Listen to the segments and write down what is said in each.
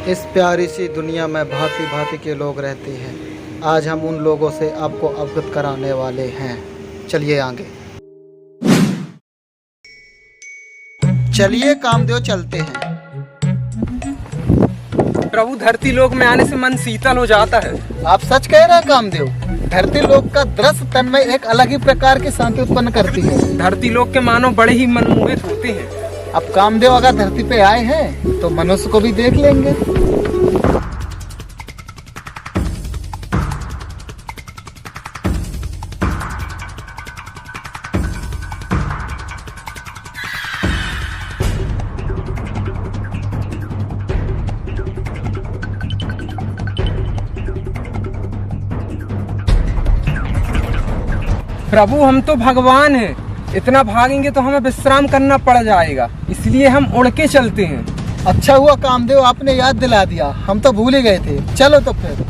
इस प्यारी सी दुनिया में भांति भांति के लोग रहते हैं। आज हम उन लोगों से आपको अवगत कराने वाले हैं। चलिए आगे, चलिए कामदेव चलते हैं। प्रभु, धरती लोक में आने से मन शीतल हो जाता है। आप सच कह रहे हैं कामदेव। धरती लोक का दृश्य तन में एक अलग ही प्रकार की शांति उत्पन्न करती है। धरती लोक के मानव बड़े ही मनमोहित होते हैं। अब कामदेव अगर धरती पे आए हैं तो मनुष्य को भी देख लेंगे। प्रभु, हम तो भगवान हैं। इतना भागेंगे तो हमें विश्राम करना पड़ जाएगा, इसलिए हम उड़ के चलते हैं। अच्छा हुआ कामदेव, आपने याद दिला दिया, हम तो भूल ही गए थे। चलो तो फिर।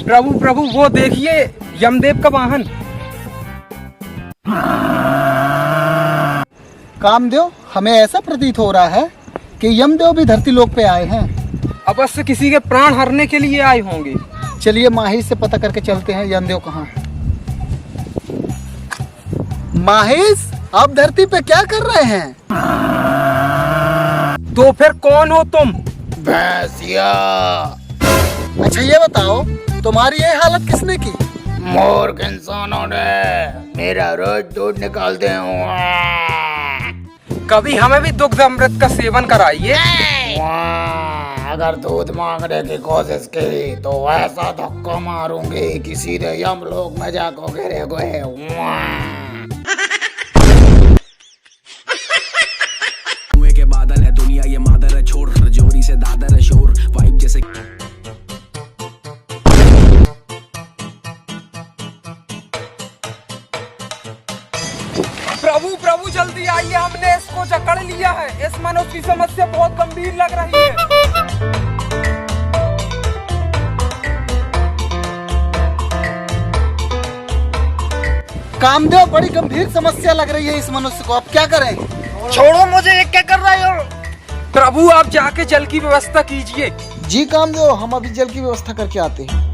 प्रभु प्रभु, वो देखिए यमदेव का वाहन। कामदेव, हमें ऐसा प्रतीत हो रहा है कि यमदेव भी धरती लोक पे आए हैं। अवश्य किसी के प्राण हरने के लिए आए होंगे। चलिए माहिश से पता करके चलते हैं यमदेव कहाँ है। माहिश, आप धरती पे क्या कर रहे हैं? तो फिर कौन हो तुम? भैंसिया। अच्छा ये बताओ, तुम्हारी ये हालत किसने की? मूर्ख इंसानों ने। मेरा रोज दूध निकालते हुए। कभी हमें भी दुग्ध अमृत का सेवन कराइए। अगर दूध मांगने की कोशिश की तो ऐसा धक्का मारूंगी कि सीधे यमलोक में जाकर गिरेगे। कुएं के बादल है दुनिया, ये मादर है छोड़, जोरी से दादर है शोर, वाइब जैसे। प्रभु प्रभु, जल्दी आइए, हमने इसको जकड़ लिया है। इस मनुष्य की समस्या बहुत गंभीर लग रही है। कामदेव, बड़ी गंभीर समस्या लग रही है इस मनुष्य को, अब क्या करें? छोड़ो मुझे, ये क्या कर रहे हो? प्रभु, आप जाके जल की व्यवस्था कीजिए। जी कामदेव, हम अभी जल की व्यवस्था करके आते हैं।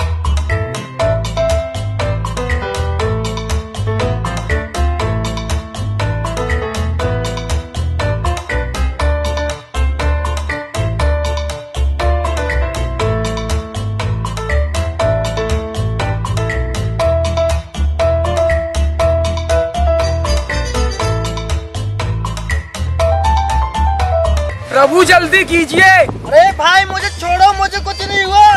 प्रभु जल्दी कीजिए। अरे भाई, मुझे छोड़ो, मुझे कुछ नहीं हुआ।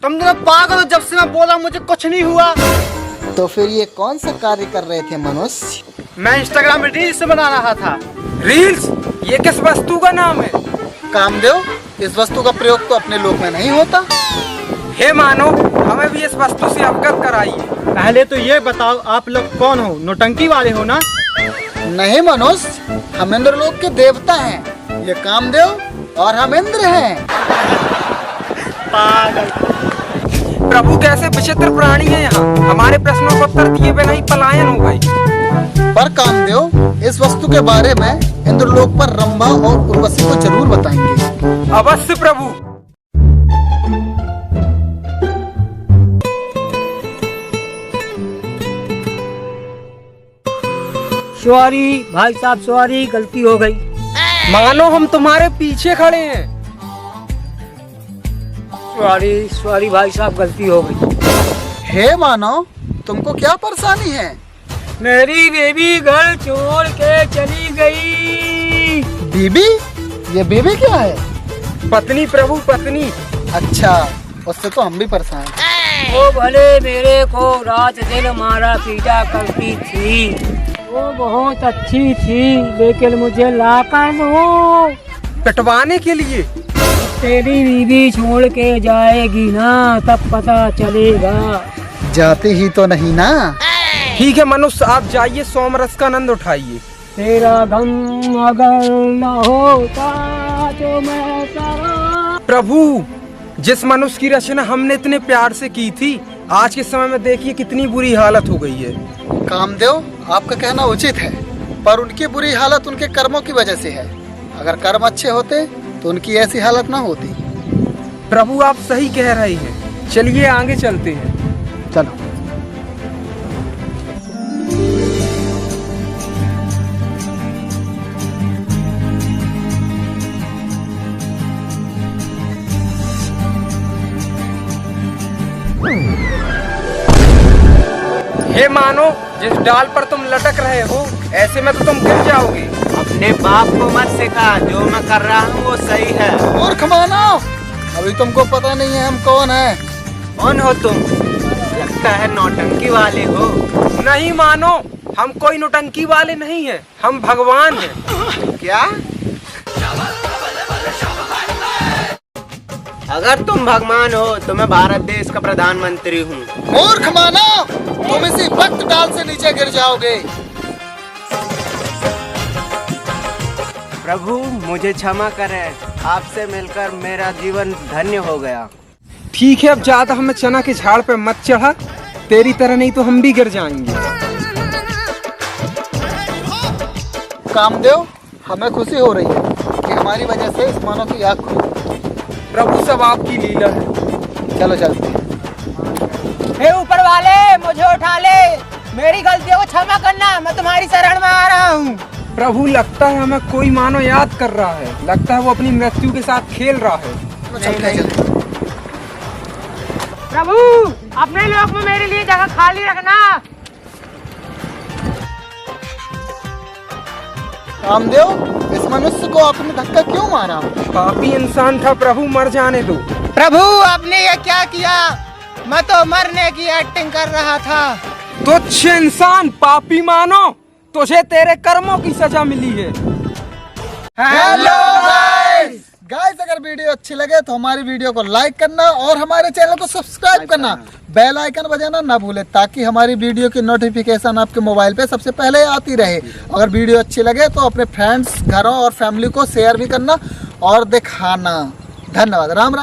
तुम दोनों पागल हो, जब से मैं बोला मुझे कुछ नहीं हुआ। तो फिर ये कौन सा कार्य कर रहे थे मनुष्य? मैं इंस्टाग्राम में रील्स बना रहा था। रील्स? ये किस वस्तु का नाम है? कामदेव, इस वस्तु का प्रयोग तो अपने लोक में नहीं होता। हे मानो, हमें भी इस वस्तु से अवगत कराइए। पहले तो ये बताओ, आप लोग कौन हो? नौटंकी वाले हो ना? नहीं मनुष्य, हम इंद्र लोक के देवता हैं। ये कामदेव और हम इंद्र हैं। पागल। प्रभु, कैसे विचित्र प्राणी है यहाँ। हमारे प्रश्नों को उत्तर दिए बिना ही पलायन हो गए। पर कामदेव, इस वस्तु के बारे में इंद्रलोक पर रंभा और उर्वशी को जरूर बताएंगे। अवश्य प्रभु। सॉरी भाई साहब, सॉरी, गलती हो गई। मानो हम तुम्हारे पीछे खड़े हैं। सॉरी सॉरी भाई साहब, गलती हो गई। हे मानव, तुमको क्या परेशानी है? मेरी बेबी घर छोड़ के चली गई। बीबी? ये बीबी क्या है? पत्नी प्रभु, पत्नी। अच्छा, उससे तो हम भी परेशान हैं। वो भले मेरे को रात दिन मारा पीटा करती थी, वो बहुत अच्छी थी, लेकिन मुझे लाकर दो। पिटवाने के लिए? तेरी बीबी छोड़ के जाएगी ना, तब पता चलेगा। जाती ही तो नहीं ना। ठीक है मनुष्य, आप जाइए, सोमरस का आनंद उठाइए। तेरा गम अगर न होता तो मैं सारा। प्रभु, जिस मनुष्य की रचना हमने इतने प्यार से की थी, आज के समय में देखिए कितनी बुरी हालत हो गई है। कामदेव, आपका कहना उचित है, पर उनकी बुरी हालत उनके कर्मों की वजह से है। अगर कर्म अच्छे होते तो उनकी ऐसी हालत ना होती। प्रभु, आप सही कह रहे हैं, चलिए आगे चलते हैं। चलो। हे मानो, जिस डाल पर तुम लटक रहे हो, ऐसे में तो तुम गिर जाओगे। अपने बाप को मत सिखा, जो मैं कर रहा हूँ वो सही है। मूर्ख मानव, अभी तुमको पता नहीं है हम कौन है। कौन हो तुम? लगता है नौटंकी वाले हो। नहीं मानो, हम कोई नौटंकी वाले नहीं हैं, हम भगवान हैं। क्या? अगर तुम भगवान हो तो मैं भारत देश का प्रधानमंत्री हूँ। मूर्ख मानव, तुम इसी वक्त डाल से नीचे गिर जाओगे। प्रभु, मुझे क्षमा करें, आपसे मिलकर मेरा जीवन धन्य हो गया। ठीक है, अब ज्यादा हमें चना के झाड़ पे मत चढ़ा, तेरी तरह नहीं तो हम भी गिर जाएंगे। कामदेव, हमें खुशी हो रही है कि हमारी वजह से इस मानव की आँख खुली। प्रभु, सब आपकी लीला है। चलो चलते। हे ऊपर वाले, मुझे उठा ले, मेरी गलतियों को क्षमा करना, मैं तुम्हारी शरण में आ रहा हूँ। प्रभु, लगता है हमें कोई मानो याद कर रहा है, लगता है वो अपनी मृत्यु के साथ खेल रहा है। प्रभु, अपने लोक में मेरे लिए जगह खाली रखना। कामदेव, इस मनुष्य को आपने धक्का क्यों मारा? पापी इंसान था प्रभु, मर जाने दो। प्रभु, आपने ये क्या किया? मैं तो मरने की एक्टिंग कर रहा था। तुच्छ इंसान, पापी मानो, तुझे तेरे कर्मों की सजा मिली है। हेलो गाइस, अगर वीडियो अच्छी लगे तो हमारी वीडियो को लाइक करना और हमारे चैनल को सब्सक्राइब करना, बेल आइकन बजाना ना भूले, ताकि हमारी वीडियो की नोटिफिकेशन आपके मोबाइल पे सबसे पहले आती रहे। अगर वीडियो अच्छी लगे तो अपने फ्रेंड्स, घरों और फैमिली को शेयर भी करना और दिखाना। धन्यवाद। राम राम।